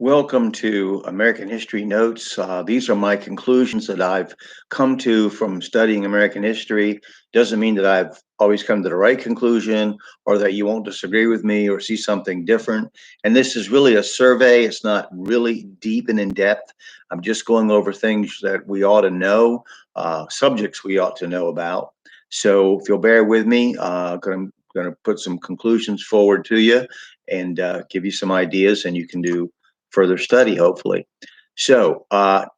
Welcome to American History Notes. These are my conclusions that I've come to from studying American history. Doesn't mean that I've always come to the right conclusion or that you won't disagree with me or see something different. And this is really a survey. It's not really deep and in depth. I'm just going over things that we ought to know, subjects we ought to know about. So if you'll bear with me, going to put some conclusions forward to you and give you some ideas, and you can do further study, hopefully. So,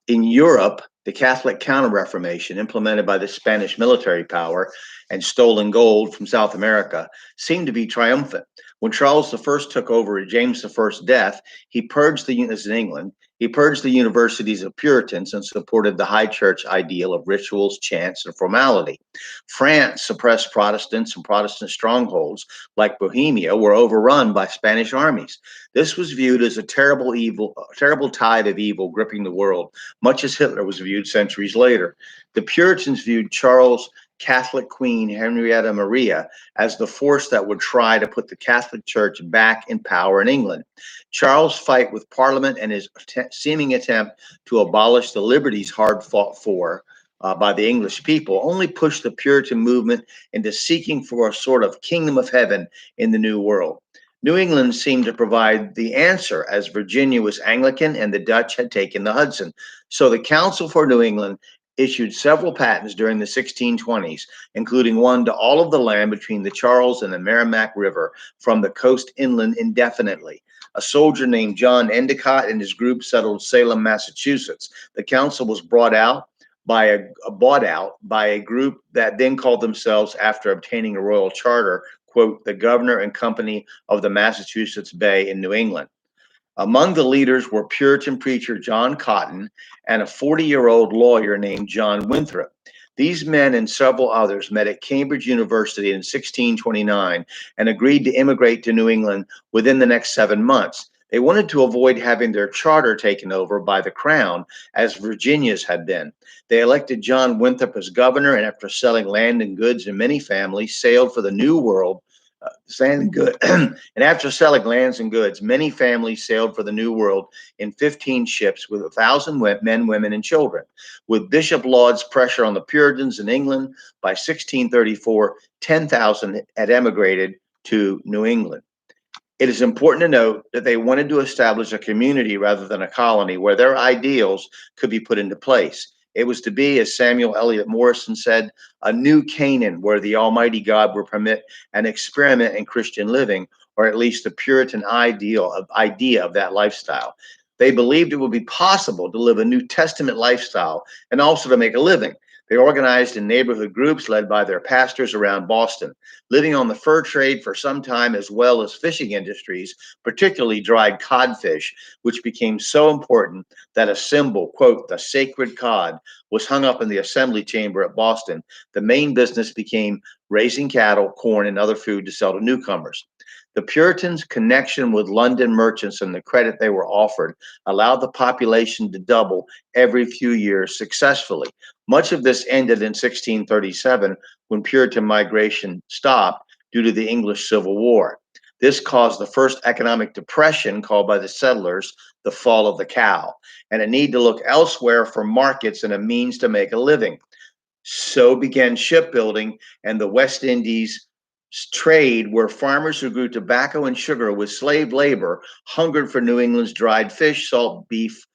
in Europe, the Catholic Counter-Reformation, implemented by the Spanish military power and stolen gold from South America, seemed to be triumphant. When Charles I took over at James I's death, he purged this in England. He purged the universities of Puritans and supported the high church ideal of rituals, chants, and formality. France suppressed Protestants, and Protestant strongholds like Bohemia were overrun by Spanish armies. This was viewed as a terrible tide of evil gripping the world, much as Hitler was viewed centuries later. The Puritans viewed Charles' Catholic Queen Henrietta Maria as the force that would try to put the Catholic Church back in power in England. Charles' fight with Parliament and his seeming attempt to abolish the liberties hard fought for by the English people only pushed the Puritan movement into seeking for a sort of kingdom of heaven in the New World. New England seemed to provide the answer, as Virginia was Anglican and the Dutch had taken the Hudson. So the Council for New England issued several patents during the 1620s, including one to all of the land between the Charles and the Merrimack River from the coast inland indefinitely. A soldier named John Endicott and his group settled Salem, Massachusetts. The council was bought out by a group that then called themselves, after obtaining a royal charter, quote, the Governor and Company of the Massachusetts Bay in New England. Among the leaders were Puritan preacher John Cotton and a 40-year-old lawyer named John Winthrop. These men and several others met at Cambridge University in 1629 and agreed to immigrate to New England within the next 7 months. They wanted to avoid having their charter taken over by the crown, as Virginia's had been. They elected John Winthrop as governor, and after selling land and goods in many families, sailed for the New World. And after selling lands and goods, many families sailed for the New World in 15 ships with 1,000 men, women, and children. With Bishop Laud's pressure on the Puritans in England, by 1634, 10,000 had emigrated to New England. It is important to note that they wanted to establish a community rather than a colony where their ideals could be put into place. It was to be, as Samuel Eliot Morison said, a new Canaan where the Almighty God would permit an experiment in Christian living, or at least the Puritan idea of that lifestyle. They believed it would be possible to live a New Testament lifestyle and also to make a living. They organized in neighborhood groups led by their pastors around Boston, living on the fur trade for some time, as well as fishing industries, particularly dried codfish, which became so important that a symbol, quote, the sacred cod, was hung up in the assembly chamber at Boston. The main business became raising cattle, corn, and other food to sell to newcomers. The Puritans' connection with London merchants and the credit they were offered allowed the population to double every few years successfully. Much of this ended in 1637 when Puritan migration stopped due to the English Civil War. This caused the first economic depression, called by the settlers the fall of the cow, and a need to look elsewhere for markets and a means to make a living. So began shipbuilding and the West Indies trade, where farmers who grew tobacco and sugar with slave labor hungered for New England's dried fish, salt, beef,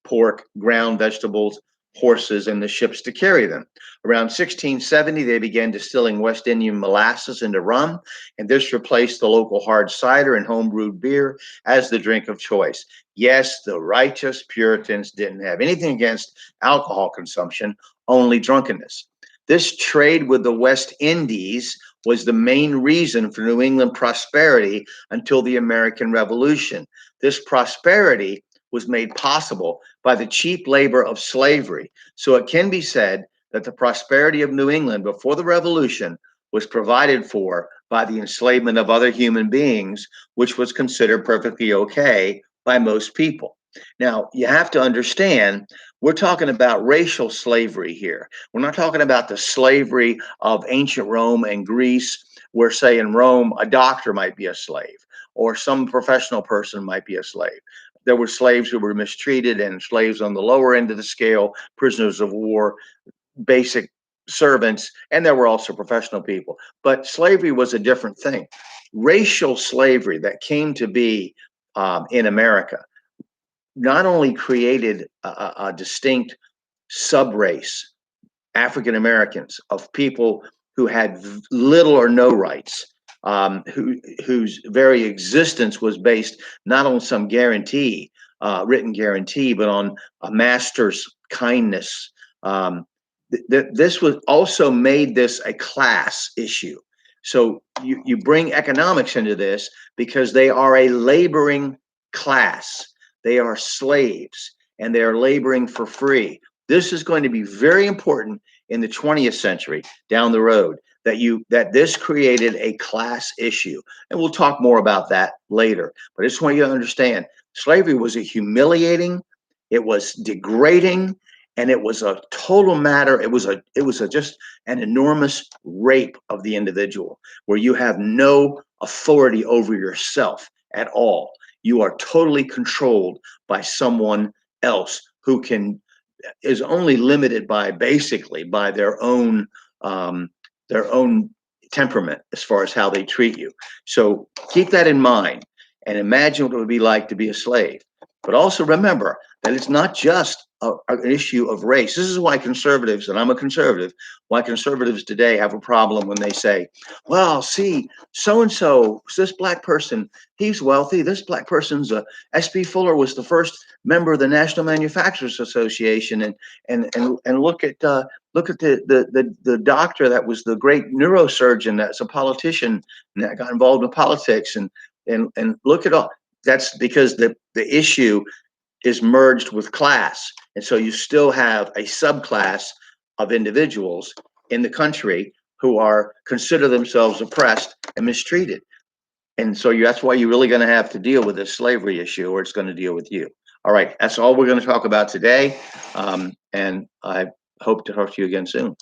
pork, ground vegetables, horses, and the ships to carry them. Around 1670, they began distilling West Indian molasses into rum, and this replaced the local hard cider and home-brewed beer as the drink of choice. Yes, the righteous Puritans didn't have anything against alcohol consumption, only drunkenness. This trade with the West Indies was the main reason for New England prosperity until the American Revolution. This prosperity was made possible by the cheap labor of slavery. So it can be said that the prosperity of New England before the Revolution was provided for by the enslavement of other human beings, which was considered perfectly okay by most people. Now, you have to understand, we're talking about racial slavery here. We're not talking about the slavery of ancient Rome and Greece, where, say, in Rome, a doctor might be a slave or some professional person might be a slave. there were slaves who were mistreated and slaves on the lower end of the scale, prisoners of war, basic servants, and there were also professional people. But slavery was a different thing. Racial slavery that came to be in America not only created a distinct subrace, African Americans, of people who had little or no rights, whose very existence was based not on some guarantee, written guarantee, but on a master's kindness. This was also made this a class issue. So you bring economics into this because they are a laboring class. They are slaves and they are laboring for free. This is going to be very important in the 20th century down the road, that this created a class issue. And we'll talk more about that later. But I just want you to understand, slavery was a humiliating, it was degrading, and it was a total matter. It was just an enormous rape of the individual, where you have no authority over yourself at all. You are totally controlled by someone else who is only limited by basically by their own temperament as far as how they treat you. So keep that in mind and imagine what it would be like to be a slave. But also remember that it's not just an issue of race. This is why conservatives, and I'm a conservative, why conservatives today have a problem when they say, well, see, so-and-so, this black person, he's wealthy. This black person's S.P. Fuller was the first member of the National Manufacturers Association. And look at the doctor that was the great neurosurgeon that's a politician and that got involved in politics. And look at all. That's because the issue is merged with class. And so you still have a subclass of individuals in the country who are consider themselves oppressed and mistreated. And so that's why you're really going to have to deal with this slavery issue, or it's going to deal with you. All right, that's all we're going to talk about today. And I hope to talk to you again soon.